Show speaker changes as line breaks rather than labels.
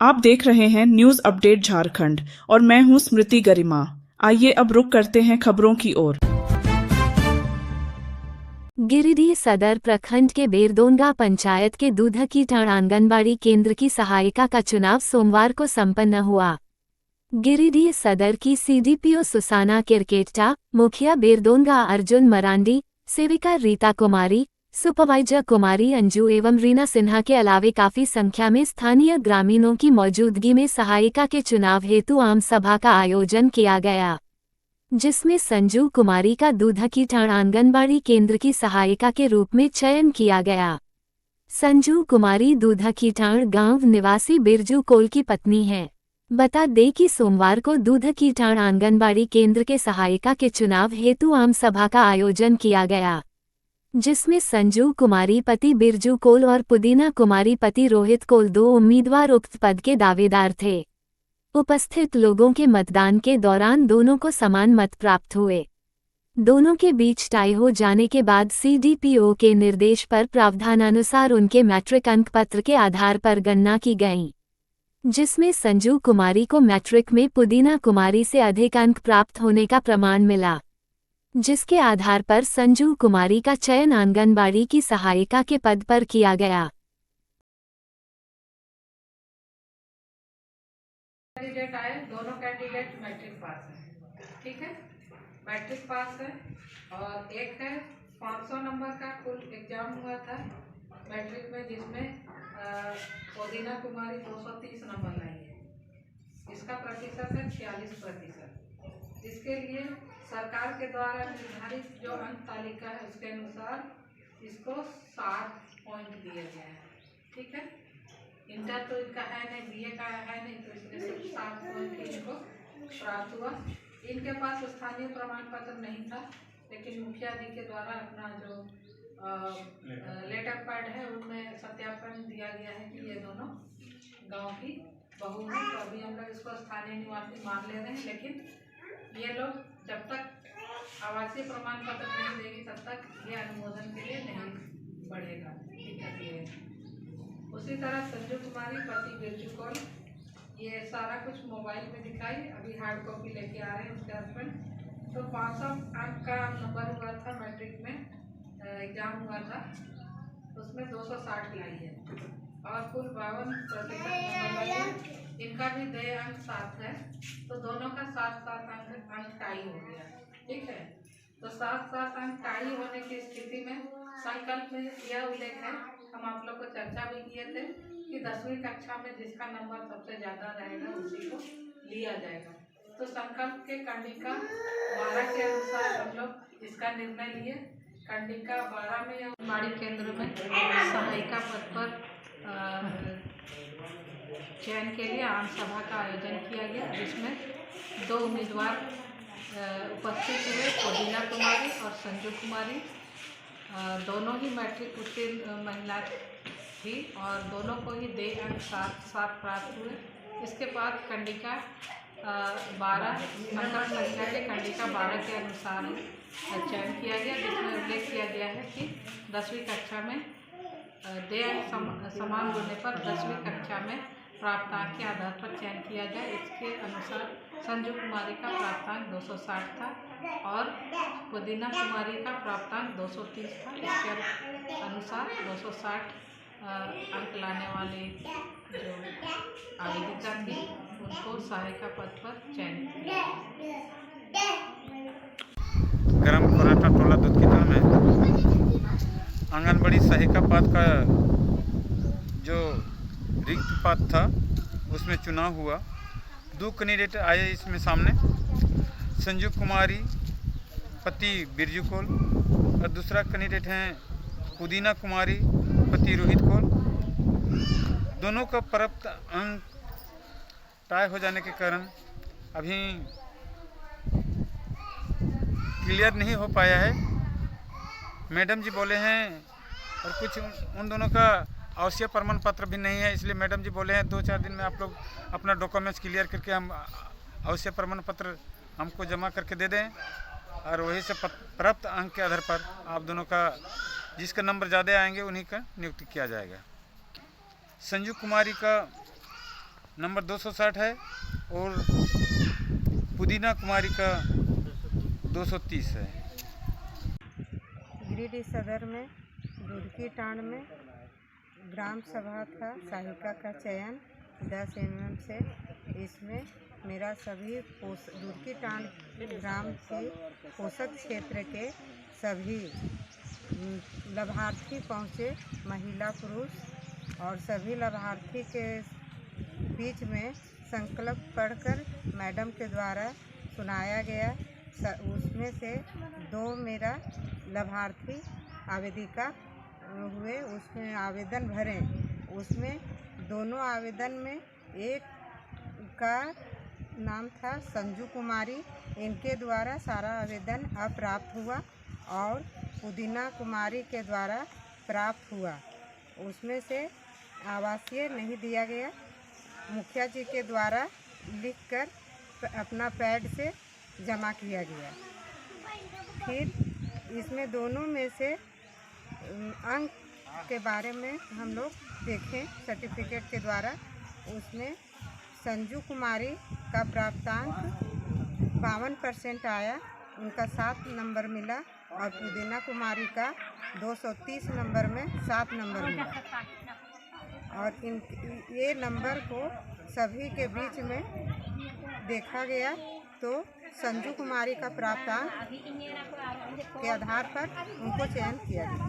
आप देख रहे हैं न्यूज अपडेट झारखंड और मैं हूं स्मृति गरिमा। आइए अब रुक करते हैं खबरों की ओर।
गिरिडीह सदर प्रखंड के बेरदोनगा पंचायत के दूधकीटाण आंगनबाड़ी केंद्र की सहायिका का चुनाव सोमवार को संपन्न हुआ। गिरिडीह सदर की सीडीपीओ सुसाना किरकेटा, मुखिया बेरदोनगा अर्जुन मरांडी, सेविका रीता कुमारी, सुपरवाइजर कुमारी अंजू एवं रीना सिन्हा के अलावे काफी संख्या में स्थानीय ग्रामीणों की मौजूदगी में सहायिका के चुनाव हेतु आम सभा का आयोजन किया गया, जिसमें संजू कुमारी का दूधकीटाण आंगनबाड़ी केंद्र की सहायिका के रूप में चयन किया गया। संजू कुमारी दूधकीटाण गांव निवासी बिरजू कोल की पत्नी है। बता दें कि सोमवार को दूधकीटाण आंगनबाड़ी केंद्र के सहायिका के चुनाव हेतु आम सभा का आयोजन किया गया, जिसमें संजू कुमारी पति बिरजू कोल और पुदीना कुमारी पति रोहित कोल दो उम्मीदवार उक्त पद के दावेदार थे। उपस्थित लोगों के मतदान के दौरान दोनों को समान मत प्राप्त हुए। दोनों के बीच टाई हो जाने के बाद सीडीपीओ के निर्देश पर प्रावधानानुसार उनके मैट्रिक अंक पत्र के आधार पर गणना की गई, जिसमें संजू कुमारी को मैट्रिक में पुदीना कुमारी से अधिक अंक प्राप्त होने का प्रमाण मिला, जिसके आधार पर संजू कुमारी का चयन आंगनबाड़ी की सहायिका के पद पर किया गया।
कैंडिडेट आए, दोनों कैंडिडेट मैट्रिक पास है, ठीक है, मैट्रिक पास है। और एक है 500 नंबर का कुल एग्जाम हुआ था मैट्रिक में, जिसमें पुदीना कुमारी 230 नंबर लाई है। इसका प्रतिशत है 46%। इसके लिए सरकार के द्वारा निर्धारित जो अंक तालिका है उसके अनुसार इसको 60 पॉइंट दिए गए हैं, ठीक है। इंटर तो इनका है नहीं, बीए का है नहीं, तो इसलिए सिर्फ 60 पॉइंट इनको प्राप्त हुआ। इनके पास स्थानीय प्रमाण पत्र नहीं था, लेकिन मुखिया जी के द्वारा अपना जो लेटर पैड है उनमें सत्यापन दिया गया है कि ये दोनों गांव की बहू हैं। तो अभी हम लोग इसको स्थानीय निवासी मान ले रहे हैं, लेकिन ये लोग जब तक आवासीय प्रमाण पत्र नहीं देगी तब तक ये अनुमोदन के लिए नहीं बढ़ेगा, दिक्कत ये है। उसी तरह संजू कुमारी पति बिरजू कौल, ये सारा कुछ मोबाइल में दिखाई, अभी हार्ड कॉपी लेके आ रहे हैं उसके हस्बैंड। तो 500 अंक का नंबर हुआ था मैट्रिक में, एग्जाम हुआ था, उसमें 260 लाई है और कुल 52% नंबर लाई है। इनका भी 2 अंक 7 है, तो दोनों का 7-7 अंक टाई हो गया, ठीक है। तो 7-7 अंक टाई होने की स्थिति में संकल्प में यह उल्लेख है, हम आप लोग को चर्चा भी किए थे कि 10वीं कक्षा में जिसका नंबर सबसे ज़्यादा रहेगा उसी को लिया जाएगा। तो संकल्प के कंडिका 12 के अनुसार हम लोग इसका निर्णय लिए। कंडिका 12 में आंगनबाड़ी केंद्र में सहायिका पद पर चयन के लिए आम सभा का आयोजन किया गया, जिसमें 2 उम्मीदवार उपस्थित हुए, पुदीना कुमारी और संजू कुमारी। दोनों ही मैट्रिक उत्तीर्ण महिला थी और दोनों को ही 2 अंक 7 प्राप्त हुए। इसके बाद कंडिका 12 संकल्प महिला के कंडिका 12 के अनुसार चयन किया गया, जिसमें उल्लेख किया गया है कि 10वीं कक्षा में 2 अंक समान होने पर 10वीं कक्षा में प्राप्तांक के आधार पर चयन किया जाए। इसके अनुसार संजू कुमारी का प्राप्तांक 260 था और पुदीना कुमारी का प्राप्तांक 230 था। इसके अनुसार 260 अंक लाने वाले जो आवेदिका थी उनको सहायिका पद पर चयन किया।
ग्राम कोराटा टोला दूधकीटाण में आंगनबाड़ी सहायिका पद का जो रिक्त पद था उसमें चुनाव हुआ। 2 कैंडिडेट आए इसमें सामने, संजू कुमारी पति बिरजू कोल और दूसरा कैंडिडेट हैं पुदीना कुमारी पति रोहित कोल। दोनों का प्राप्त अंक टाई हो जाने के कारण अभी क्लियर नहीं हो पाया है। मैडम जी बोले हैं और कुछ उन दोनों का आवश्यक प्रमाण पत्र भी नहीं है, इसलिए मैडम जी बोले हैं 2-4 दिन में आप लोग अपना डॉक्यूमेंट्स क्लियर करके हम आवश्यक प्रमाण पत्र हमको जमा करके दे दें और वही से प्राप्त अंक के आधार पर आप दोनों का जिसका नंबर ज़्यादा आएंगे उन्हीं का नियुक्ति किया जाएगा। संजू कुमारी का नंबर 260 है और पुदीना कुमारी का 230 है।
गिरिडीह सदर में दुधकी टांड में ग्राम सभा था सहायिका का चयन 10 mm से। इसमें मेरा सभी दुधकी टांड ग्राम के पोषक क्षेत्र के सभी लाभार्थी पहुँचे, महिला पुरुष, और सभी लाभार्थी के बीच में संकल्प पढ़कर मैडम के द्वारा सुनाया गया। उसमें से 2 मेरा लाभार्थी आवेदिका हुए, उसमें आवेदन भरे। उसमें दोनों आवेदन में एक का नाम था संजू कुमारी, इनके द्वारा सारा आवेदन अप्राप्त हुआ और पुदीना कुमारी के द्वारा प्राप्त हुआ। उसमें से आवासीय नहीं दिया गया, मुखिया जी के द्वारा लिखकर अपना पैड से जमा किया गया। फिर इसमें दोनों में से अंक के बारे में हम लोग देखें सर्टिफिकेट के द्वारा। उसमें संजू कुमारी का प्राप्तांक 52% आया, उनका 7 नंबर मिला, और पुदीना कुमारी का 230 नंबर में 7 नंबर मिला। और ये नंबर को सभी के बीच में देखा गया तो संजू कुमारी का प्राप्तांक के आधार पर उनको चयन किया गया।